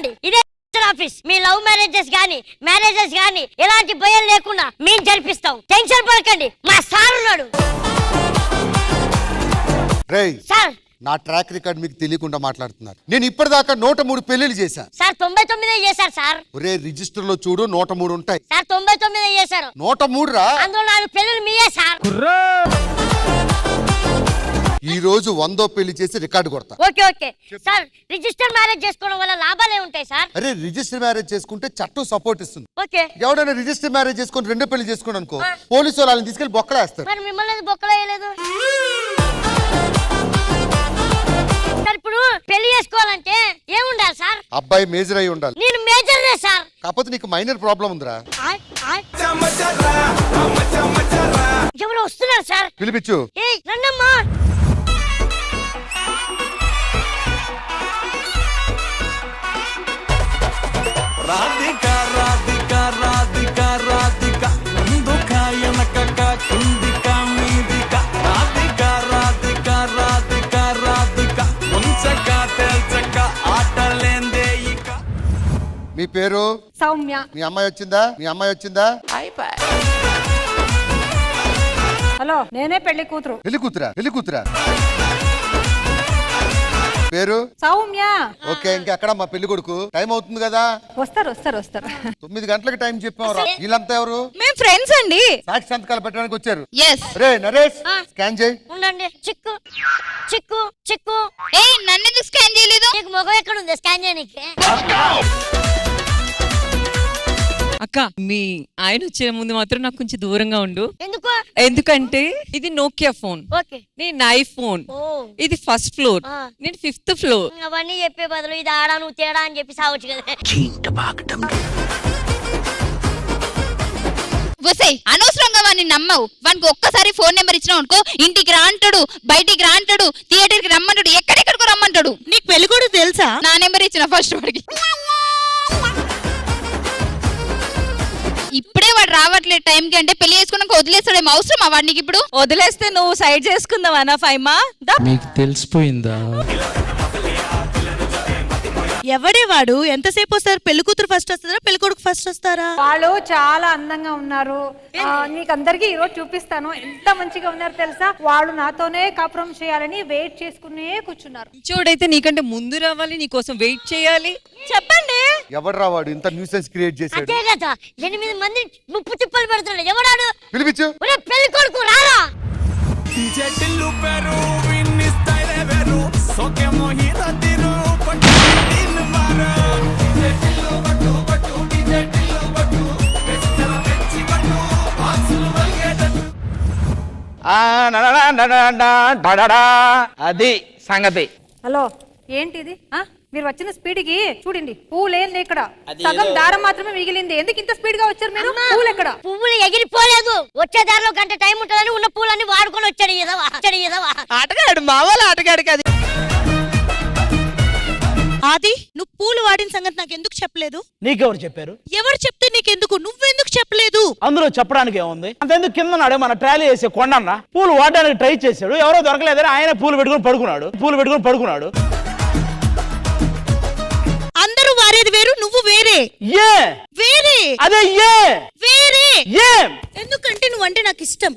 గుర్తుపెట్టుకోండి, ఇదే ఆఫీస్. మీ love marriages గానీ మ్యారేజెస్ గానీ ఎలాంటి భయం లేకుండా మేము జరిపిస్తాం. టెన్షన్ పడకండి, మా సార్ ఉన్నాడు. సార్ నా ట్రాక్ రికార్డ్ మీకు తెలియకుండా మాట్లాడుతున్నారు. నేను ఇప్పటిదాకా 103 పెళ్లిళ్ళు చేశాను సార్. 99 చేశారు సార్. ఒరే రిజిస్టర్ లో చూడు 103 ఉంటాయి సార్. 99 చేశారు. 103 రా. అందులో 4 పెళ్లిళ్ళు మీయే సార్. ఈ రోజు 100వ పెళ్లి చేసి రికార్డు కొడతా. Okay sir. రిజిస్టర్ మ్యారేజ్ చేసుకోవడం వల్ల లాభాలే ఉంటాయి సార్. అరే రిజిస్టర్ మ్యారేజ్ చేసుకుంటే చట్టం సపోర్ట్ ఇస్తుంది. ఓకే. ఎవడైనా రిజిస్టర్ మ్యారేజ్ చేసుకుని 2 పెళ్లి చేసుకుని అనుకో, పోలీసు వాళ్ళని తీసుకెళ్లి బొక్కలేస్తారు. మరి మిమ్మల్ని బొక్కలేయలేదు సార్. ఇప్పుడు పెళ్లి చేసుకోవాలంటే ఏముండాలి సార్? అబ్బాయి మేజర్ అయి ఉండాలి. నేను మేజర్ సార్. కాకపోతే నీకు మైనర్ ప్రాబ్లం ఉందిరా. ఎవరు వస్తున్నారు సార్? పిలిపించు. రండమ్మా. రాధిక రాధిక రాధిక రాధిక ముందుకాయనక కిందిక మీదిక రాధిక రాధిక రాధిక రాధిక ముంచక తెల్చక ఆటలేందే ఇక. మీ పేరు? సౌమ్య. మీ అమ్మాయి వచ్చిందా? మీ అమ్మాయి వచ్చిందా? హలో, నేనే పెళ్లి కూతురు. పెళ్లి కూతురా? పెళ్లి కూతురా? పేరు? సౌమ్య. ఓకే. ఇంకెక్కడ మా పెళ్లి కొడుకు? టైం అవుతుంది కదా. వస్తారు 9 గంటలకు టైం చెప్పాం. వీళ్ళంతా ఎవరు? మేము ఫ్రెండ్స్ అండి. సాక్షి సంతకాలు పెట్టడానికి వచ్చారు. రే నరేష్ స్కాన్ చేయి. ఉండండి. చిక్కు చిక్కు చిక్కు. నన్ను ఎందుకు స్కాన్ చేయలేదు? నీకు మొగం ఎక్కడ ఉంది స్కాన్ చేయడానికి? అక్క, మీ ఆయన వచ్చే ముందు మాత్రం నాకు కొంచెం దూరంగా ఉండు. ఎందుకు? ఎందుకంటే ఇది నోకియా ఫోన్, ఓకే. నేను ఐఫోన్. ఓ. ఇది 1st ఫ్లోర్, నేను 5th ఫ్లోర్. అవన్నీ చెప్పే బదులు ఇది ఆడా నువ్వు తేడా అని చెప్పి సావచ్చు కదా. వసేయ్, అనవసరంగా వాడిని నమ్మవు. వానికి ఒక్కసారి ఫోన్ నెంబర్ ఇచ్చినావు అనుకో, ఇంటికి రా అంటాడు, బయటికి రా అంటాడు, థియేటర్ కి రమ్మంటాడు, ఎక్కడెక్కడికో రమ్మంటాడు. నీకు పెళ్లి కూడా తెలుసా? నా నెంబర్ ఇచ్చిన ఫస్ట్ వాడికి. ఇప్పుడే వాడు రావట్లేదు టైంకి అంటే పెళ్లి చేసుకున్నాక వదిలేస్తాడేమో. అవసరమా వాడికి ఇప్పుడు? వదిలేస్తే నువ్వు సైడ్ చేసుకుందావా నా ఫైమా? మీకు తెలిసిపోయిందా? ఎవడే వాడు? ఎంతసేపు వస్తారు? పెళ్లి కూతురు ఫస్ట్ వస్తారా, పెళ్లి కొడుకు ఫస్ట్ వస్తారా? వాళ్ళు చాలా అందంగా ఉన్నారు. మీకు అందరికి ఈరోజు చూపిస్తాను. ఎంత మంచిగా ఉన్నారు తెలుసా? వాళ్ళు నాతోనే కాపురం చేయాలని వెయిట్ చేసుకునే కూర్చున్నారు. చూడైతే నీకంటే ముందు రావాలి, నీ కోసం వెయిట్ చేయాలి. చెప్పండి, ఎవడు రావాడు ఇంత న్యూసెన్స్ క్రియేట్ చేశాడు? అదే కదా 8 మంది ముప్పు తిప్పలు పెడుతున్నాడు. ఎవడాడు? పిలిపించు. పెళ్లి కొడుకు రారా. చెట్టిల్లు పేరు విన్ని స్టైల్ వేరు సోకే మోహిత తిరు పట్టు దిన్ మారు చెట్టిల్లు పట్టు పట్టు చెట్టిల్లు పట్టు వెచ్చల పెంచి పట్టు ఆసులు వల్గేటట్టు. అది సంగతి. హలో, ఏంటిది? మీరు వచ్చిన స్పీడ్ కి చూడండి, పూలు ఏం ఇక్కడ, సగం దారం మాత్రమే మిగిలింది. ఎందుకు ఇంత స్పీడ్ గా వచ్చారు మీరు? పూలు ఎక్కడ? పువ్వులు ఎగిరిపోలేదు. వచ్చే దారిలో గంట టైం ఉంటుందని ఉన్న పూలన్నీ వాడుకొని వచ్చాడు. ఆటగాడు, మా వాళ్ళ ఆటగాడు కాదు. ఆది, నువ్వు పూలు వాడిన సంగతి నాకు ఎందుకు చెప్పలేదు? నీకెవరు చెప్పారు? ఎవరు చెప్తే నీకెందుకు? నువ్వెందుకు చెప్పలేదు? అందులో చెప్పడానికి ఏముంది? అంతెందుకు కింద నాడు మన ట్రాలీ వేసే కొండన్న పూలు వాడడానికి ట్రై చేశాడు. ఎవరో దొరకలేదని ఆయన పూలు పెట్టుకుని పడుకున్నాడు. అందరూ వారేది వేరు, నువ్వు వేరే. వేరే. అదే వేరే. ఎందుకంటే నువ్వంటే నాకు ఇష్టం.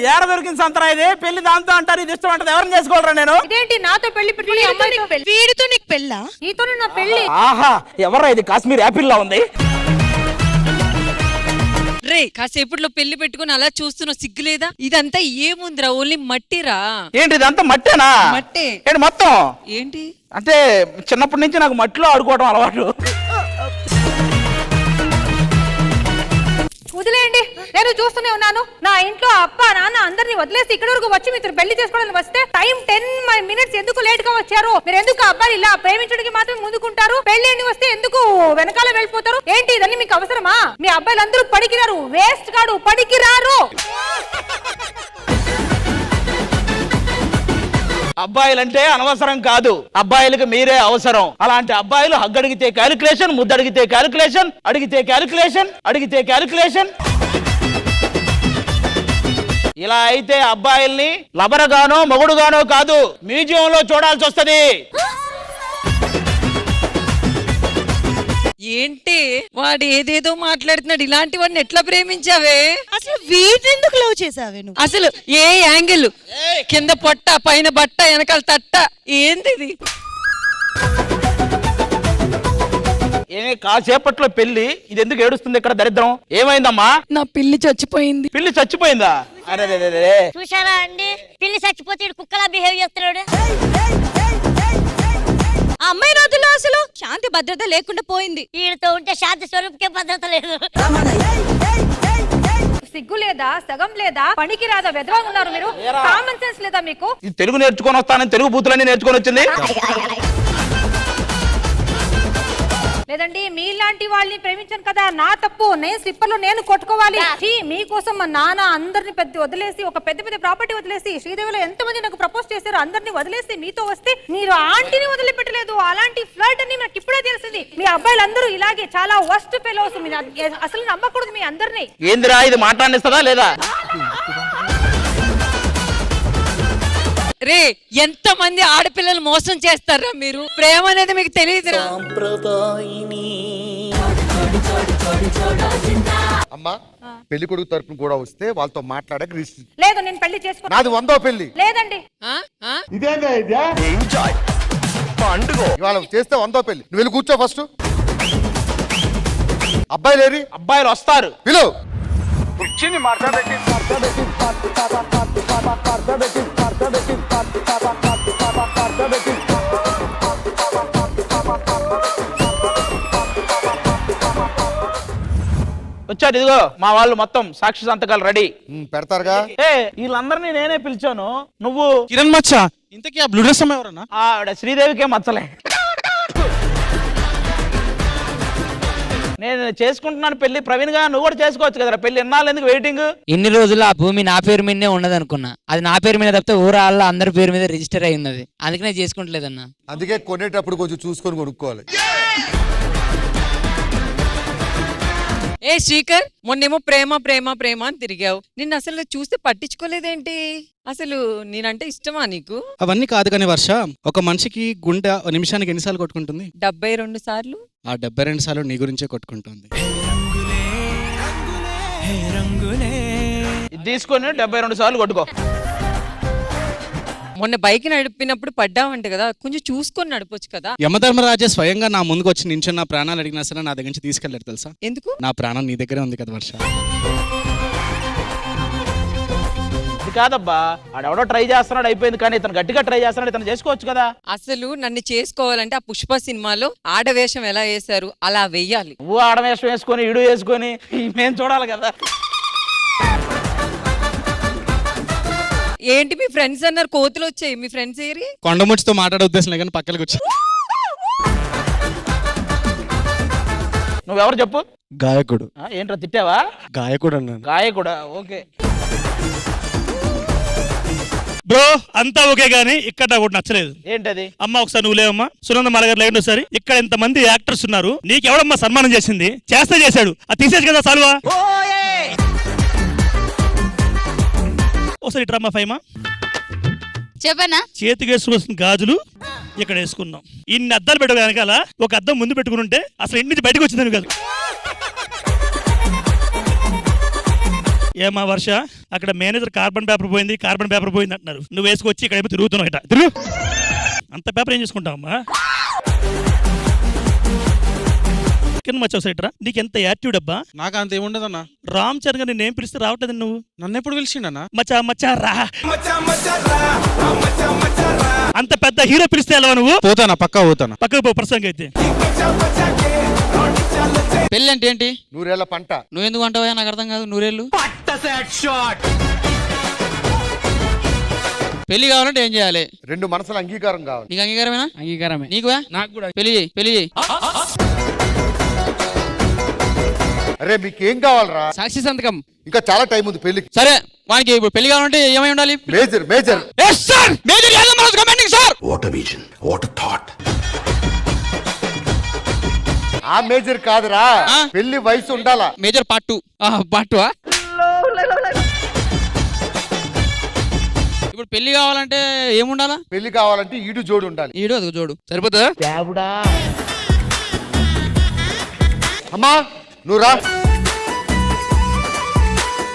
ఏడ దొరికిన సంతరా ఇది? పెళ్లి దాంతో అంటారు, ఇది ఇష్టం అంటారు. ఎవరిని చేసుకోవాలరా నేను? ఇదేంటి నాతో పెళ్లి పెట్టుకుని వీడితో నీకు పెళ్ళా? నీతోనే నా పెళ్లి. ఆహా, ఎవరా ఇది? కాశ్మీర్ యాపిల్ లా ఉంది. రే, కాసేపట్లో పెళ్లి పెట్టుకుని అలా చూస్తున్నావు, సిగ్గులేదా? ఇదంతా ఏముందిరా, ఓన్లీ మట్టిరా. ఏంటి ఇదంతా మట్టేనా? మట్టే. ఏంటి మొత్తం? ఏంటి అంటే చిన్నప్పటి నుంచి నాకు మట్టిలో ఆడుకోవడం అలవాటు. వదిలేయండి, నేను చూస్తూనే ఉన్నాను. నా ఇంట్లో అప్ప నాన్న అందరినీ వదిలేసి ఇక్కడ వరకు వచ్చి మీతో పెళ్లి చేసుకోవడానికి వస్తే టైం 10 minutes ఎందుకు లేట్ గా వచ్చారు? మీరు ఎందుకు అబ్బాయి ఇలా ప్రేమించడానికి మాత్రం ముందుకుంటారు? పెళ్లి వస్తే ఎందుకు వెనకాల వెళ్ళిపోతారు? ఏంటి ఇదన్నీ మీకు అవసరమా? మీ అబ్బాయిలు అందరూ పడికిరారు, వేస్ట్ కాడు, పడికిరారు. అబ్బాయిలంటే అనవసరం కాదు, అబ్బాయిలకు మీరే అవసరం. అలాంటి అబ్బాయిలు హగ్గడిగితే క్యాలిక్యులేషన్, ముద్దడిగితే క్యాలిక్యులేషన్, అడిగితే క్యాలిక్యులేషన్. ఇలా అయితే అబ్బాయిల్ని లబరగానో మొగుడుగానో కాదు మ్యూజియంలో చూడాల్సి వస్తది. ఏంటి వాడు ఏదేదో మాట్లాడుతున్నాడు, ఇలాంటి వాడిని ఎట్లా ప్రేమించావే? అసలు వీటిని ఎందుకు లవ్ చేసావే నువ్వు? అసలు ఏ యాంగిల్, కింద పొట్ట పైన బట్ట వెనకాల తట్ట, ఏంది ఇది? ఏమే కాసేపట్లో పెళ్లి, ఇది ఎందుకు ఏడుస్తుంది ఇక్కడ దరిద్రం? ఏమైందమ్మా? నా పిల్లి చచ్చిపోయింది. పిల్లి చచ్చిపోయిందా? అరే చూసారా అండి, పిల్లి చచ్చిపోతే ఈడు కుక్కలా బిహేవ్ చేస్తున్నాడు. ఆ అమ్మాయి రోజుల్లో అసలు శాంతి భద్రత లేకుండా పోయింది. వీడితో ఉంటే శాంతి స్వరూపకే భద్రత లేదు. సిగ్గు లేదా, సగం లేదా, పనికి రాదా, వెదవగా ఉన్నారు మీరు. కామన్ సెన్స్ లేదా మీకు? ఈ తెలుగు నేర్చుకొని వస్తానని తెలుగు బూతులన్నీ నేర్చుకొని వచ్చింది. లేదండి మీలాంటి వాళ్ళని ప్రేమించాను కదా, నా తప్పు. నేను స్లిప్పర్లో నేను కొట్టుకోవాలి. మీకోసం మా నాన్న అందరిని పెద్ద వదిలేసి, ఒక పెద్ద పెద్ద ప్రాపర్టీ వదిలేసి, శ్రీదేవిలో ఎంతమంది నాకు ప్రపోజ్ చేశారు, అందరిని వదిలేసి మీతో వస్తే మీరు ఆంటీని వదిలిపెట్టలేదు. అలాంటి ఫ్లర్ట్ అని నాకు ఇప్పుడే తెలిసింది. మీ అబ్బాయిలందరూ ఇలాగే చాలా వర్స్ట్ ఫెలోస్. అసలు నమ్మకూడదు మీ అందరినీ. ఏందిరా ఇది, మాట్లాడిస్తుందా లేదా? రే, ఎంత మంది ఆడపిల్లలు మోసం చేస్తారా మీరు? ప్రేమ అనేది మీకు తెలియదురా? అమ్మా పెళ్లి కొడుకు తరపున కూడా వస్తే వాళ్ళతో మాట్లాడక రిజిస్టర్. లేదు నేను పెళ్లి చేసుకున్నా. నాది 100వ పెళ్లి. లేదండి ఆ? ఆ? ఇవాళ చేస్తే 100వ పెళ్లి. నువ్వు వెళ్ళి కూర్చో ఫస్ట్. అబ్బాయి లేరి? అబ్బాయిలు వస్తారు. పిలువు. వచ్చారు, ఇదిగో మా వాళ్ళు మొత్తం సాక్షి సంతకాలు రెడీ. పెడతారుగా. వీళ్ళందరినీ నేనే పిలిచాను. నువ్వు కిరణ్ మచ్చా, ఇంతకీ ఆ బ్లూ డ్రెస్ అమ్మాయి ఎవరన్నా? ఆవిడ శ్రీదేవికే మచ్చలే. నేను చేసుకుంటున్నాను పెళ్లి. ప్రవీణ్ గా నువ్వు కూడా చేసుకోవచ్చు కదరా పెళ్లి. ఎన్నాళ్ళు ఎందుకు వెయిటింగ్? ఇన్ని రోజులు ఆ భూమి నా పేరు మీదనే ఉన్నది అనుకున్నా. అది నా పేరు మీద తప్పితే ఊరాళ్ళ అందరి పేరు మీద రిజిస్టర్ అయి ఉన్నది. అందుకనే చేసుకుంటలేదన్నా. అందుకే కొనేటప్పుడు కొంచెం చూసుకొని కొనుక్కోవాలి. ఏ శ్రీకర్, మొన్నేమో ప్రేమ ప్రేమ ప్రేమ అని తిరిగావు. నిన్ను అసలు చూస్తే పట్టించుకోలేదేంటి? అసలు నేనంటే ఇష్టమా నీకు? అవన్నీ కాదు కానీ వర్ష, ఒక మనిషికి గుండె నిమిషానికి ఎన్నిసార్లు కొట్టుకుంటుంది? 72 సార్లు. ఆ 72 సార్లు నీ గురించే కొట్టుకుంటుంది. ఇది తీసుకొని 72 సార్లు కొట్టుకో. మొన్న బైక్ నడిపినప్పుడు పడ్డావంట కదా, కొంచెం చూసుకొని నడపొచ్చు కదా. యమధర్మరాజే స్వయంగా నా ముందుకు వచ్చి నించుని నా ప్రాణాలు అడిగినా సరే నా దగ్గర నుంచి తీసుకెళ్ళారు తెలుసా? ఎందుకు? నా ప్రాణం నీ దగ్గరే ఉంది కదా వర్ష. ఇది కాదబ్బా, ఆడెవడో ట్రై చేస్తున్నాడు అయిపోయింది, కానీ ఇతను గట్టిగా ట్రై చేస్తున్నాడు, ఇతను చేసుకోవచ్చు కదా. అసలు నన్ను చేసుకోవాలంటే ఆ పుష్ప సినిమాలో ఆడవేషం ఎలా వేశారు అలా వెయ్యాలి. నువ్వు ఆడవేషం వేసుకొని ఇడు వేసుకొని మేము చూడాలి కదా. ఏంటి మీ ఫ్రెండ్స్ అన్నారు, కోతులు వచ్చాయి. మీ ఫ్రెండ్స్ ఏరి? కొండముచ్చితో మాట్లాడే ఉద్దేశం కానీ పక్కలకు వచ్చి. నువ్వెవరు చెప్పు? గాయకుడు. ఏంట్రా తిట్టావా? గాయకుడు అన్నాను. గాయకుడా? ఓకే బ్రో, అంతా ఓకే గానీ ఇక్కడ నాకు ఒకటి నచ్చలేదు. ఏంటది? అమ్మ ఒకసారి నువ్వు లేవమ్మా. సునంద మలగారు లేండి ఒకసారి. ఇక్కడ ఇంతమంది యాక్టర్స్ ఉన్నారు, నీకెవడమ్మా సన్మానం చేసింది? చేస్తే చేశాడు, అది తీసేసి కదా సాల్వా. ఒకసారి ఇట్రమ్మా ఫైమా. చెప్పనా? చేతికి వేసుకోవాల్సిన గాజులు ఇక్కడ వేసుకున్నాం. ఇన్ని అద్దాలు పెట్టు వెనకాల ఒక అద్దం ముందు పెట్టుకుని ఉంటే అసలు ఇంటి నుంచి బయటకు వచ్చిందని కాదు. ఏమా వర్ష, అక్కడ మేనేజర్ కార్బన్ పేపర్ పోయింది అంటున్నారు. నువ్వు వేసుకొచ్చి ఇక్కడ ఏమో తిరుగుతున్నావు. ఇట తిరుగు. అంత పేపర్ ఏం చేసుకుంటావమ్మా? కింద మచ్చా సైట్రా, నీకు ఎంత యాక్టివ్ అబ్బా. నాకు అంత ఏముండదన్నా. రామ్ చరణ్ గారు నేను పిలిస్తే రావట్లేదు నువ్వు. నన్ను ఎప్పుడు పిలిచిండన్నా? మచ్చా మచ్చా రా. అంత పెద్ద హీరో పిలిస్తే ఎలా నువ్వు? పోతానా, పక్కా పోతానా. పక్కకు పో ప్రసంగం అయితే. పెళ్ళి అంటే ఏంటి? 100 ఏళ్ల పంట. నువ్వు ఎందుకు అంటావా? నాకు అర్థం కాదు. 100 ఏళ్ళు పెళ్లి కావాలంటే ఏం చేయాలి? 2 మనసుల అంగీకారం కావాలి. నీకు అంగీకారమేనా? అంగీకారమే. నీకు? నాకు కూడా. పెళ్లి చేయి. అరే మీకేం కావాలరా? సాక్షి సంతకం. ఇంకా చాలా టైం ఉంది పెళ్లికి. సరే, వానికి ఇప్పుడు పెళ్లి కావాలంటే ఏమై ఉండాలి? మేజర్. ఆ మేజర్ కాదురా, పెళ్లి వయసు ఉండాలా. Major part 2. ఇప్పుడు పెళ్లి కావాలంటే ఏముండాలా? పెళ్లి కావాలంటే ఈడు జోడు ఉండాలి. ఈడు అది జోడు సరిపోతుందా? అమ్మా నువ్వు రా.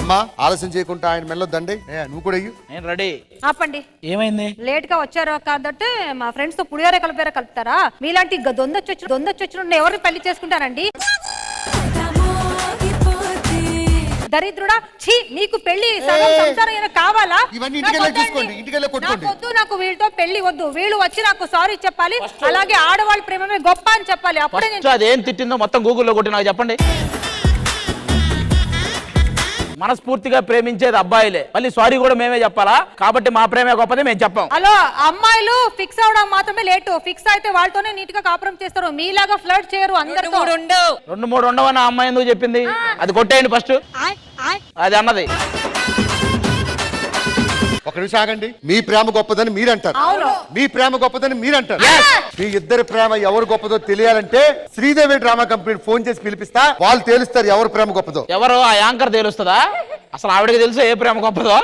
అమ్మా ఆలస్యం చేయకుండా ఆయన మెల్లొద్దండి. నువ్వు కూడా ఇయ్యు. నేను రెడీ. ఆపండి. ఏమైంది? లేట్ గా వచ్చారు కాబట్టి మా ఫ్రెండ్స్ తో పులిహోర కలిపారా కలుపుతారా? మీలాంటి దొందొచ్చు ఎవరిని పెళ్లి చేసుకుంటారండి? దరిద్రుడా, ఛీ, నీకు పెళ్లి సగం సంసారం ఏమైనా కావాలా? ఇవన్నీ ఇంటికెళ్ళి చూసుకోండి, ఇంటికెళ్ళి కొట్టుకోండి. నాకు వద్దు, నాకు వీళ్ళతో పెళ్లి వద్దు. వీళ్ళు వచ్చి నాకు సారీ చెప్పాలి, అలాగే ఆడవాళ్ళ ప్రేమమే గొప్ప అని చెప్పాలి. అప్పుడే ఫస్ట్ అదేం తిట్టిందో మొత్తం గూగుల్లో కొట్టి నాకు చెప్పండి. మనస్ఫూర్తిగా ప్రేమించేది అబ్బాయిలే, మళ్ళీ సారీ కూడా మేమే చెప్పాలా? కాబట్టి మా ప్రేమే గొప్పది మేము చెప్పాం. హలో, అమ్మాయిలు ఫిక్స్ అవడం మాత్రమే లేటు. ఫిక్స్ అయితే వాళ్ళతోనే నీట్ గా కాపురం చేస్తారు, మీలాగా ఫ్లర్ట్ చేయరు అందరితో. 2-3 ఉండవని ఆ అమ్మాయి ఎందుకు చెప్పింది? అది కొట్టేయండి ఫస్ట్. అది అన్నది. ఒక నిమిషం ఆగండి. మీ ప్రేమ గొప్పదని మీరంటారు, మీ ప్రేమ గొప్పదని మీరంటారు. మీ ఇద్దరి ప్రేమ ఎవరు గొప్పదో తెలియాలంటే శ్రీదేవి డ్రామా కంపెనీ ఫోన్ చేసి పిలిపిస్తా, వాళ్ళు తేలుస్తారు ఎవరు ప్రేమ గొప్పదో. ఎవరు? ఆ యాంకర్ తేలుస్తుందా? అసలు ఆవిడకి తెలుసు ఏ ప్రేమ గొప్పదో.